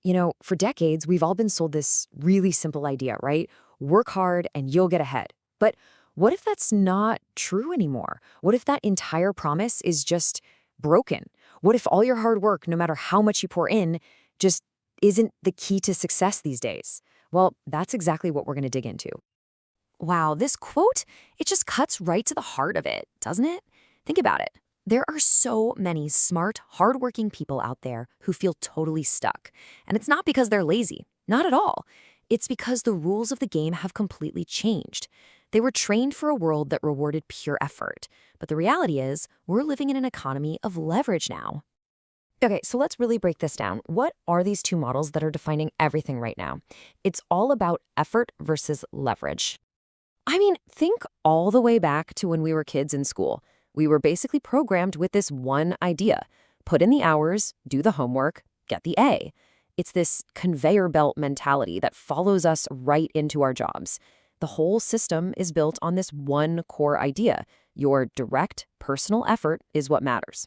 For decades, we've all been sold this really simple idea, right? Work hard and you'll get ahead. But what if that's not true anymore? What if that entire promise is just broken? What if all your hard work, no matter how much you pour in, just isn't the key to success these days? Well, that's exactly what we're going to dig into. Wow, this quote, it just cuts right to the heart of it, doesn't it? Think about it. There are so many smart, hardworking people out there who feel totally stuck. And it's not because they're lazy, not at all. It's because the rules of the game have completely changed. They were trained for a world that rewarded pure effort. But the reality is, we're living in an economy of leverage now. Okay, so let's really break this down. What are these two models that are defining everything right now? It's all about effort versus leverage. Think all the way back to when we were kids in school. We were basically programmed with this one idea. Put in the hours, do the homework, get the A. It's this conveyor belt mentality that follows us right into our jobs. The whole system is built on this one core idea. Your direct, personal effort is what matters.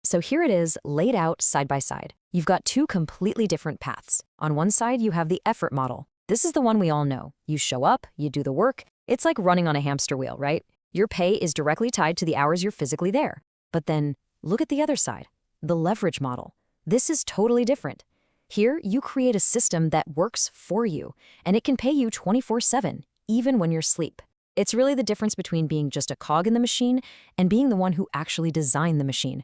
So here it is, laid out side by side. You've got two completely different paths. On one side, you have the effort model. This is the one we all know. You show up, you do the work. It's like running on a hamster wheel, right? Your pay is directly tied to the hours you're physically there. But then, look at the other side, the leverage model. This is totally different. Here, you create a system that works for you, and it can pay you 24/7, even when you're asleep. It's really the difference between being just a cog in the machine and being the one who actually designed the machine.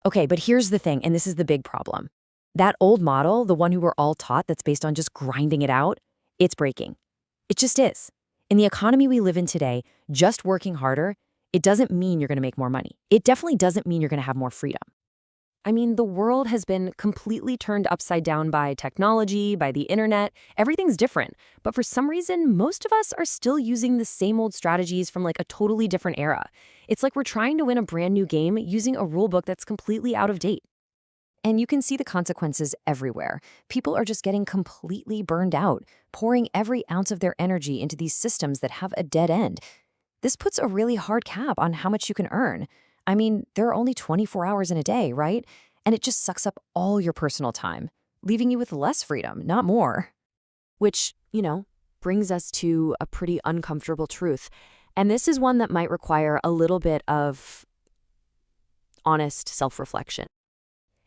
Okay, but here's the thing, and this is the big problem. That old model, the one who we're all taught that's based on just grinding it out, it's breaking. It just is. In the economy we live in today, just working harder, it doesn't mean you're going to make more money. It definitely doesn't mean you're going to have more freedom. The world has been completely turned upside down by technology, by the internet. Everything's different. But for some reason, most of us are still using the same old strategies from like a totally different era. It's like we're trying to win a brand new game using a rulebook that's completely out of date. And you can see the consequences everywhere. People are just getting completely burned out, pouring every ounce of their energy into these systems that have a dead end. This puts a really hard cap on how much you can earn. There are only 24 hours in a day, right? And it just sucks up all your personal time, leaving you with less freedom, not more. Which, brings us to a pretty uncomfortable truth. And this is one that might require a little bit of honest self-reflection.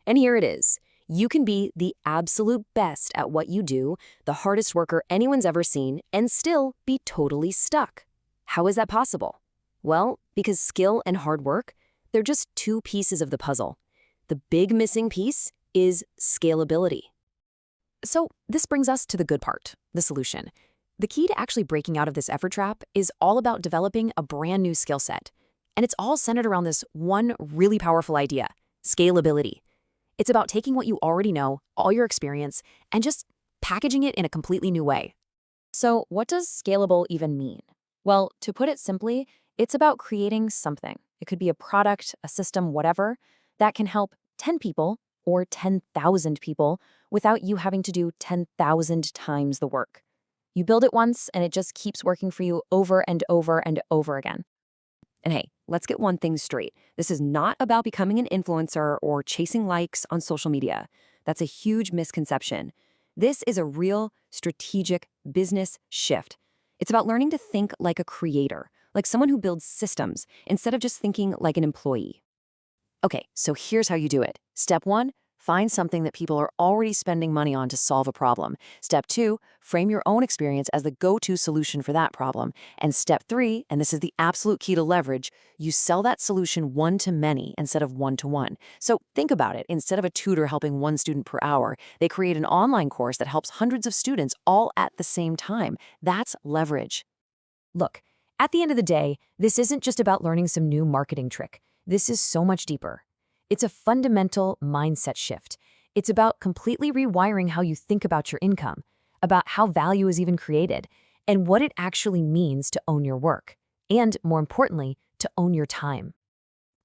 And here it is. You can be the absolute best at what you do, the hardest worker anyone's ever seen, and still be totally stuck. How is that possible? Well, because skill and hard work, they're just two pieces of the puzzle. The big missing piece is scalability. So this brings us to the good part, the solution. The key to actually breaking out of this effort trap is all about developing a brand new skill set. And it's all centered around this one really powerful idea, scalability. It's about taking what you already know, all your experience, and just packaging it in a completely new way. So what does scalable even mean? Well, to put it simply, it's about creating something. It could be a product, a system, whatever, that can help 10 people or 10,000 people without you having to do 10,000 times the work. You build it once and it just keeps working for you over and over and over again. And hey, let's get one thing straight. This is not about becoming an influencer or chasing likes on social media. That's a huge misconception. This is a real strategic business shift. It's about learning to think like a creator, like someone who builds systems, instead of just thinking like an employee. Okay, so here's how you do it. Step 1, find something that people are already spending money on to solve a problem. Step 2, frame your own experience as the go-to solution for that problem. And step 3, and this is the absolute key to leverage, you sell that solution one-to-many instead of one-to-one. So think about it. Instead of a tutor helping one student per hour, they create an online course that helps hundreds of students all at the same time. That's leverage. Look, at the end of the day, this isn't just about learning some new marketing trick. This is so much deeper. It's a fundamental mindset shift. It's about completely rewiring how you think about your income, about how value is even created, and what it actually means to own your work, and more importantly, to own your time.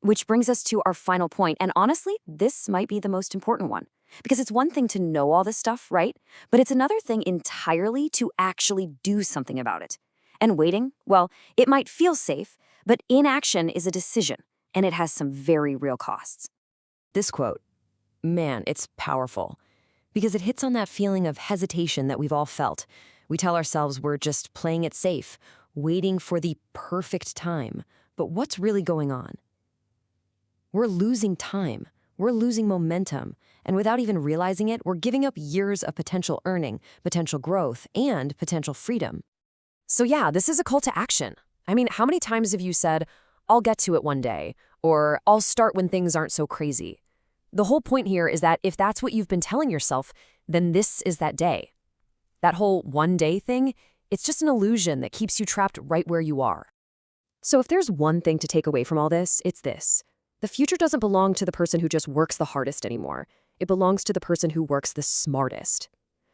Which brings us to our final point, and honestly, this might be the most important one. Because it's one thing to know all this stuff, right? But it's another thing entirely to actually do something about it. And waiting, well, it might feel safe, but inaction is a decision, and it has some very real costs. This quote, man, it's powerful. Because it hits on that feeling of hesitation that we've all felt. We tell ourselves we're just playing it safe, waiting for the perfect time. But what's really going on? We're losing time. We're losing momentum. And without even realizing it, we're giving up years of potential earning, potential growth, and potential freedom. So yeah, this is a call to action. I mean, how many times have you said, I'll get to it one day, or I'll start when things aren't so crazy? The whole point here is that if that's what you've been telling yourself, then this is that day. That whole one day thing, it's just an illusion that keeps you trapped right where you are. So if there's one thing to take away from all this, it's this. The future doesn't belong to the person who just works the hardest anymore. It belongs to the person who works the smartest.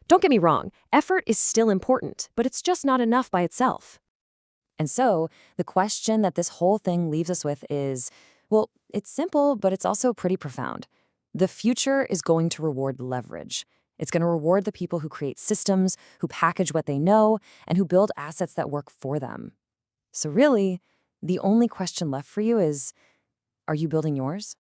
Don't get me wrong, effort is still important, but it's just not enough by itself. And so, the question that this whole thing leaves us with is, well, it's simple, but it's also pretty profound. The future is going to reward leverage. It's going to reward the people who create systems, who package what they know, and who build assets that work for them. So really, the only question left for you is, are you building yours?